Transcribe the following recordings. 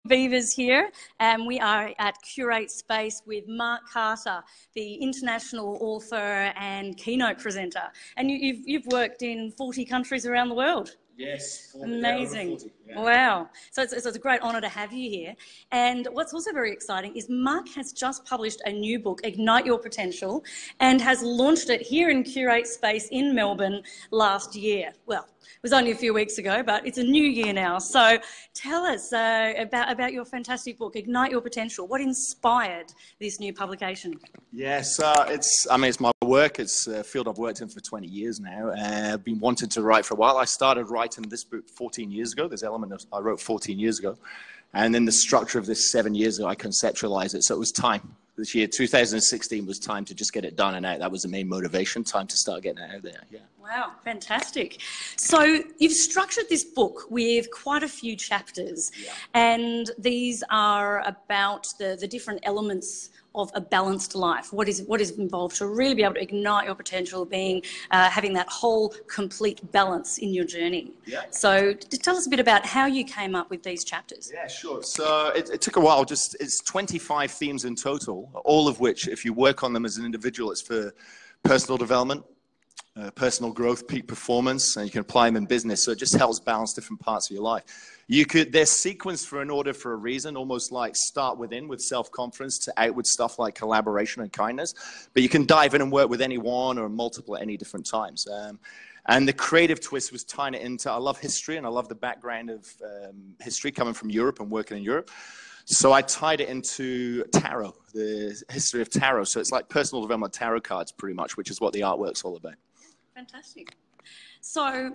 Beevers here, and we are at Curate Space with Mark Carter, the international author and keynote presenter. And you've worked in 40 countries around the world. Yes. 40, amazing. Yeah, 40, yeah. Wow. So it's a great honour to have you here. And what's also very exciting is Mark has just published a new book, Ignite Your Potential, and has launched it here in Curate Space in Melbourne last year. Well, it was only a few weeks ago, but it's a new year now. So tell us about your fantastic book, Ignite Your Potential. What inspired this new publication? Yes, it's my work. It's a field I've worked in for 20 years now. I've been wanting to write for a while. I started writing this book 14 years ago. This element I wrote 14 years ago. And then the structure of this 7 years ago, I conceptualized it. So it was time. This year, 2016, was time to just get it done and out. That was the main motivation, time to start getting it out there. Yeah. Wow, fantastic. So you've structured this book with quite a few chapters, and these are about the different elements of a balanced life. What is involved to really be able to ignite your potential, being having that whole complete balance in your journey. Yeah. So tell us a bit about how you came up with these chapters. Yeah, sure. So it took a while. It's 25 themes in total, all of which, if you work on them as an individual, it's for personal development, personal growth, peak performance, and you can apply them in business. So it just helps balance different parts of your life. They're sequenced for an order for a reason, almost like start within with self-confidence to outward stuff like collaboration and kindness. But you can dive in and work with any one or multiple at any different times. And the creative twist was tying it into, I love history and I love the background of history coming from Europe and working in Europe. So I tied it into tarot, the history of tarot. So it's like personal development tarot cards pretty much, which is what the artwork's all about. Fantastic. So,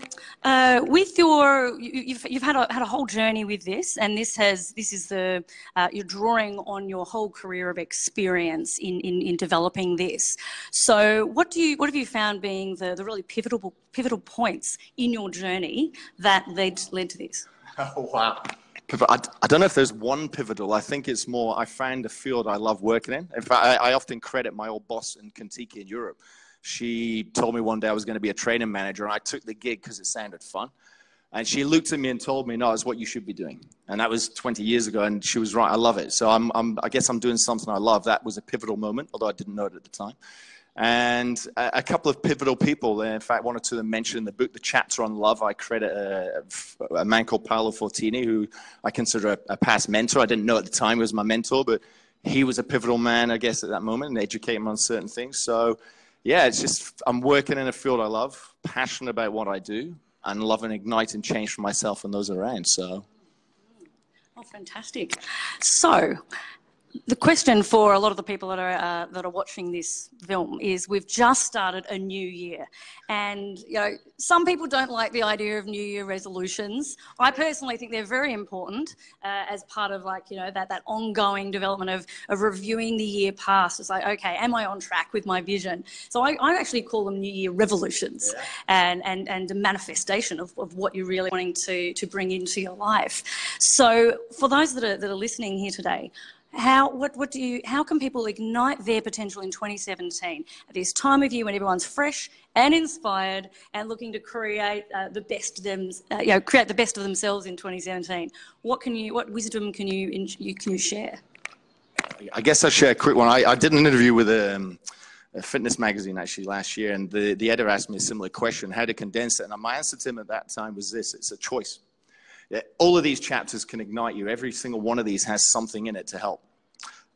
with you've had a whole journey with this, and you're drawing on your whole career of experience in developing this. So, what have you found being the really pivotal points in your journey that led to this? Oh wow. I don't know if there's one pivotal. I think it's more, I found a field I love working in. In fact, I often credit my old boss in Kentucky in Europe. She told me one day I was going to be a training manager, and I took the gig because it sounded fun. And she looked at me and told me, no, it's what you should be doing. And that was 20 years ago, and she was right. I love it. So I guess I'm doing something I love. That was a pivotal moment, although I didn't know it at the time. And a couple of pivotal people, in fact, one or two of them mentioned in the book, the chapter on love. I credit a man called Paolo Fortini, who I consider a past mentor. I didn't know at the time he was my mentor, but he was a pivotal man, I guess, at that moment, and educated him on certain things. So yeah, it's just, I'm working in a field I love, passionate about what I do, and love and igniting change for myself and those around, so. Oh, fantastic. So, the question for a lot of the people that are watching this film is, we've just started a new year, and some people don't like the idea of New Year resolutions. I personally think they're very important as part of that ongoing development of reviewing the year past. It's like, okay, am I on track with my vision? So I actually call them New Year revolutions, and a manifestation of what you're really wanting to bring into your life. So for those that are listening here today, how can people ignite their potential in 2017 at this time of year when everyone's fresh and inspired and looking to create the best of themselves in 2017? What wisdom can you share? I guess I'll share a quick one. I did an interview with a fitness magazine actually last year, and the editor asked me a similar question, how to condense it, and my answer to him at that time was this: it's a choice. All of these chapters can ignite you. Every single one of these has something in it to help.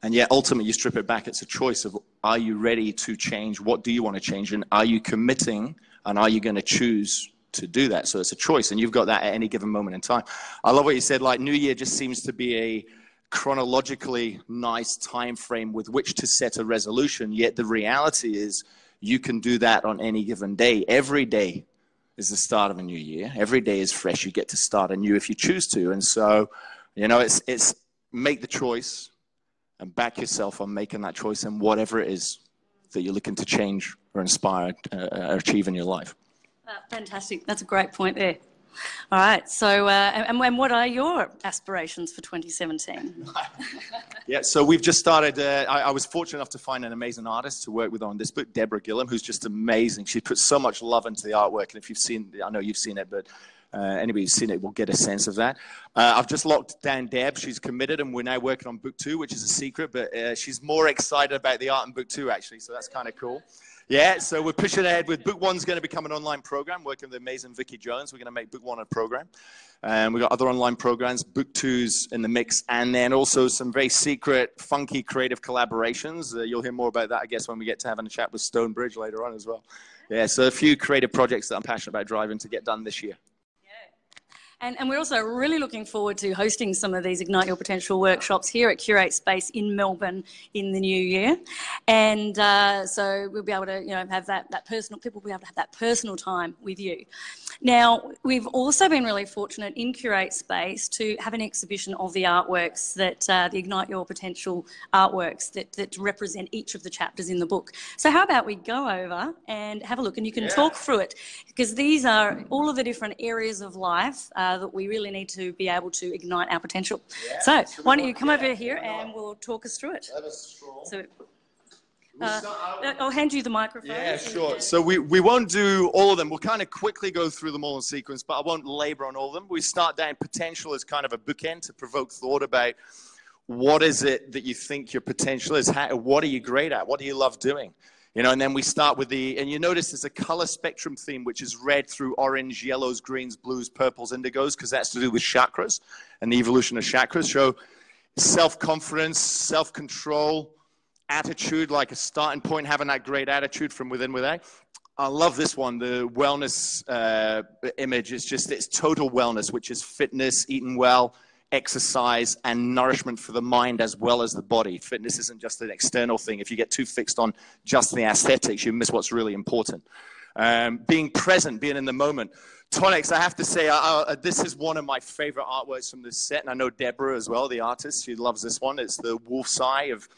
And yet, ultimately, you strip it back. It's a choice of, are you ready to change? What do you want to change? And are you committing? And are you going to choose to do that? So it's a choice. And you've got that at any given moment in time. I love what you said. Like, New Year just seems to be a chronologically nice time frame with which to set a resolution. Yet the reality is you can do that on any given day. Every day is the start of a new year. Every day is fresh. You get to start anew if you choose to. And so, it's make the choice and back yourself on making that choice in whatever it is that you're looking to change or inspire or achieve in your life. Fantastic. That's a great point there. All right. So, and what are your aspirations for 2017? Yeah. So we've just started. I was fortunate enough to find an amazing artist to work with on this book, Deborah Gillum, who's just amazing. She puts so much love into the artwork, and if you've seen, I know you've seen it, but Anybody who's seen it will get a sense of that. I've just locked down Deb. She's committed, and we're now working on book 2, which is a secret, but she's more excited about the art in book 2, actually, so that's kind of cool. Yeah, so we're pushing ahead with book 1's going to become an online program, working with the amazing Vicky Jones. We're going to make book 1 a program. We've got other online programs, book 2's in the mix, and then also some very secret, funky, creative collaborations. You'll hear more about that, I guess, when we get to having a chat with Stonebridge later on as well. Yeah, so a few creative projects that I'm passionate about driving to get done this year. And we're also really looking forward to hosting some of these Ignite Your Potential workshops here at Curate Space in Melbourne in the new year. And so we'll be able to, have that personal, people will be able to have that personal time with you. Now, we've also been really fortunate in Curate Space to have an exhibition of the artworks that, the Ignite Your Potential artworks that represent each of the chapters in the book. So how about we go over and have a look, and you can talk through it, because these are all of the different areas of life that we really need to be able to ignite our potential. So why don't you come over here and we'll talk us through it. So, I'll hand you the microphone. Yeah, sure. So we won't do all of them. We'll kind of quickly go through them all in sequence, but I won't labor on all of them. We start down potential as kind of a bookend to provoke thought about what is it that you think your potential is. What are you great at? What do you love doing? And then we start with and you notice there's a color spectrum theme, which is red through orange, yellows, greens, blues, purples, indigos, because that's to do with chakras and the evolution of chakras. So self-confidence, self-control, attitude, like a starting point, having that great attitude from within without. I love this one, the wellness image. It's total wellness, which is fitness, eating well, exercise, and nourishment for the mind as well as the body. Fitness isn't just an external thing. If you get too fixed on just the aesthetics, you miss what's really important. Being present, being in the moment. Tonics, I have to say, this is one of my favorite artworks from this set, and I know Deborah as well, the artist. She loves this one. It's the wolf's eye of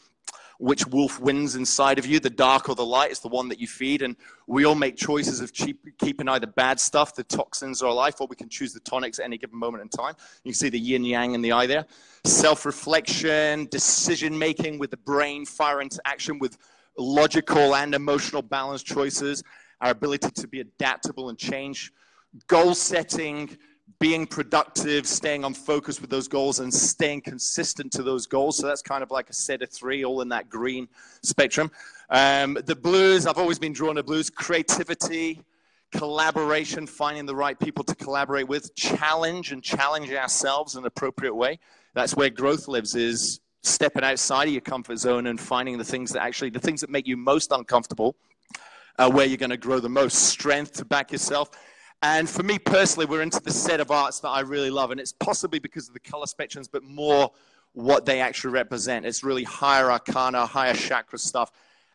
which wolf wins inside of you, the dark or the light. Is the one that you feed, and we all make choices of keeping either bad stuff, the toxins of our life, or we can choose the tonics at any given moment in time. You can see the yin yang in the eye there. Self-reflection, decision-making with the brain, fire into action with logical and emotional balanced choices, our ability to be adaptable and change, goal setting, being productive, staying on focus with those goals and staying consistent to those goals. So that's kind of like a set of 3, all in that green spectrum. The blues, I've always been drawn to blues. Creativity, collaboration, finding the right people to collaborate with, challenge ourselves in an appropriate way. That's where growth lives, is stepping outside of your comfort zone and finding the things that make you most uncomfortable, where you're going to grow the most. Strength to back yourself. And for me personally, we're into the set of arts that I really love. And it's possibly because of the color spectrums, but more what they actually represent. It's really higher arcana, higher chakra stuff,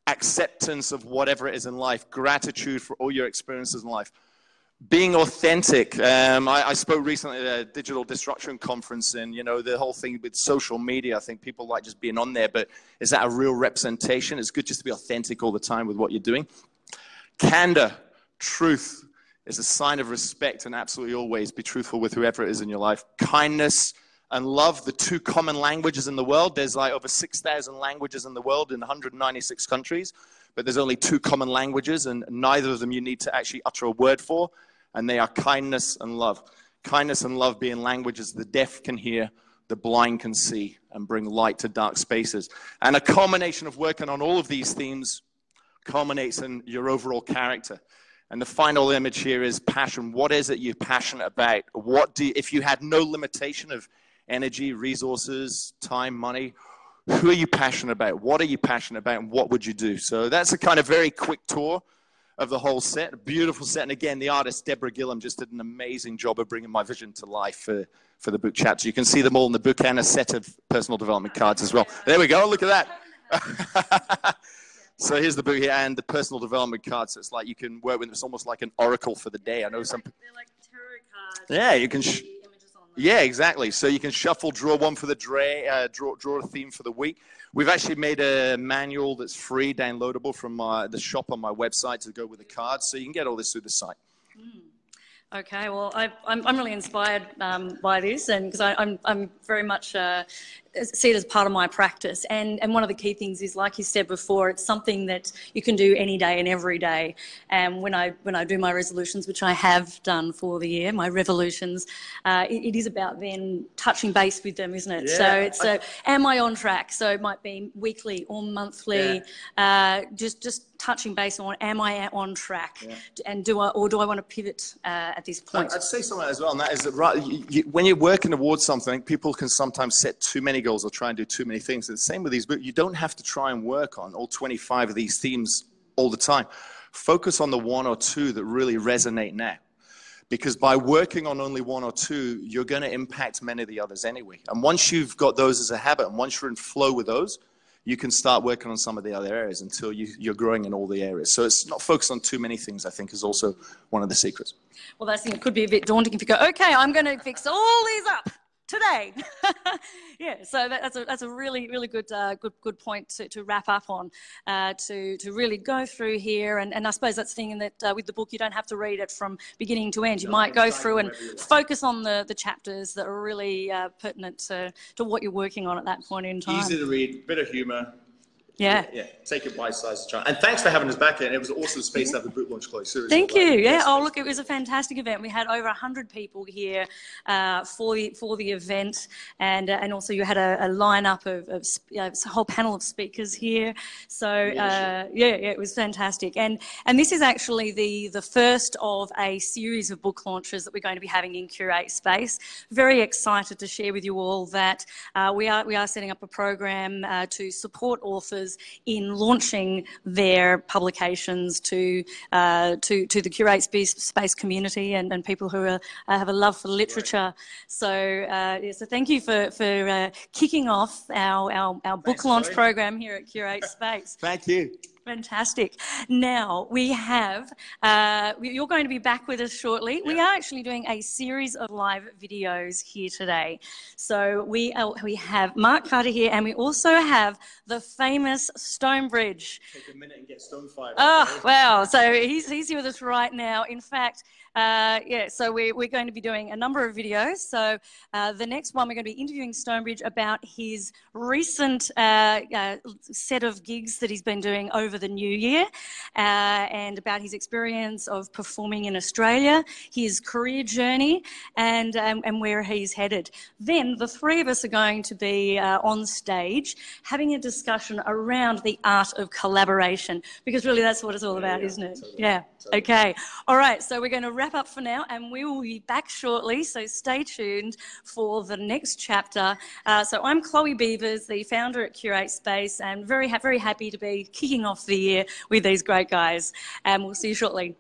acceptance of whatever it is in life, gratitude for all your experiences in life, being authentic. I spoke recently at a digital disruption conference, and, the whole thing with social media, I think people like just being on there, but is that a real representation? It's good just to be authentic all the time with what you're doing. Candor, truth, is a sign of respect, and absolutely always be truthful with whoever it is in your life. Kindness and love, the 2 common languages in the world. There's like over 6,000 languages in the world in 196 countries, but there's only 2 common languages, and neither of them you need to actually utter a word for, and they are kindness and love. Kindness and love being languages the deaf can hear, the blind can see, and bring light to dark spaces. And a combination of working on all of these themes culminates in your overall character. And the final image here is passion. What is it you're passionate about? If you had no limitation of energy, resources, time, money, who are you passionate about? What are you passionate about? And what would you do? So that's a kind of very quick tour of the whole set. A beautiful set. And again, the artist, Deborah Gillum, just did an amazing job of bringing my vision to life for the book chapter. You can see them all in the book, and a set of personal development cards as well. There we go. Look at that. So here's the book here and the personal development cards. So it's like you can work with. It's almost like an oracle for the day. I know they're like tarot cards. Yeah, you can. Yeah, exactly. So you can shuffle, draw one for the day, draw a theme for the week. We've actually made a manual that's free, downloadable from the shop on my website to go with the cards. So you can get all this through the site. Okay, well, I'm really inspired by this, and because I'm very much see it as part of my practice. And one of the key things is, like you said before, it's something that you can do any day and every day. And when I do my resolutions, which I have done for the year, my revolutions, it is about then touching base with them, isn't it? Yeah. So it's am I on track? So it might be weekly or monthly, just touching base on, am I on track? Yeah. And do I want to pivot at this point? I'd say something as well, and that is that when you're working towards something, people can sometimes set too many goals or try and do too many things. And the same with these, but you don't have to try and work on all 25 of these themes all the time. Focus on the one or two that really resonate now. Because by working on only one or two, you're going to impact many of the others anyway. And once you've got those as a habit, and once you're in flow with those, you can start working on some of the other areas until you're growing in all the areas. So it's not focused on too many things, I think, is also one of the secrets. Well, I think it could be a bit daunting if you go, okay, I'm going to fix all these up today. Yeah, so that's a really good good point to wrap up on, to really go through here, and I suppose that's the thing that with the book you don't have to read it from beginning to end. You might go through and focus on the chapters that are really pertinent to what you're working on at that point in time. Easy to read, bit of humour. Yeah. Take it bite-sized. And thanks for having us back here. It was awesome space to have the boot launch close. Seriously. Thank you. Yeah. Oh, look, it was a fantastic event. We had over 100 people here for the event, and also you had a lineup of a whole panel of speakers here. So it was fantastic. And this is actually the first of a series of book launches that we're going to be having in Curate Space. Very excited to share with you all that we are setting up a program to support authors in launching their publications to the Curate Space community and people who have a love for literature. So so thank you for kicking off our book launch program here at Curate Space. Thank you. Fantastic. Now we have, you're going to be back with us shortly. Yeah. We are actually doing a series of live videos here today. So we have Mark Carter here, and we also have the famous Stonebridge. Take a minute and get Stonefired. Oh, wow. So he's here with us right now. In fact, so we're going to be doing a number of videos. So the next one, we're going to be interviewing Stonebridge about his recent set of gigs that he's been doing over the new year, and about his experience of performing in Australia, his career journey, and where he's headed. Then the three of us are going to be on stage having a discussion around the art of collaboration, because really that's what it's all about, isn't it? Totally. Yeah. Totally. Okay. All right. So we're going to wrap up for now, and we will be back shortly. So stay tuned for the next chapter. So I'm Chloe Beevers, the founder at Curate Space, and very happy to be kicking off the year with these great guys. And we'll see you shortly.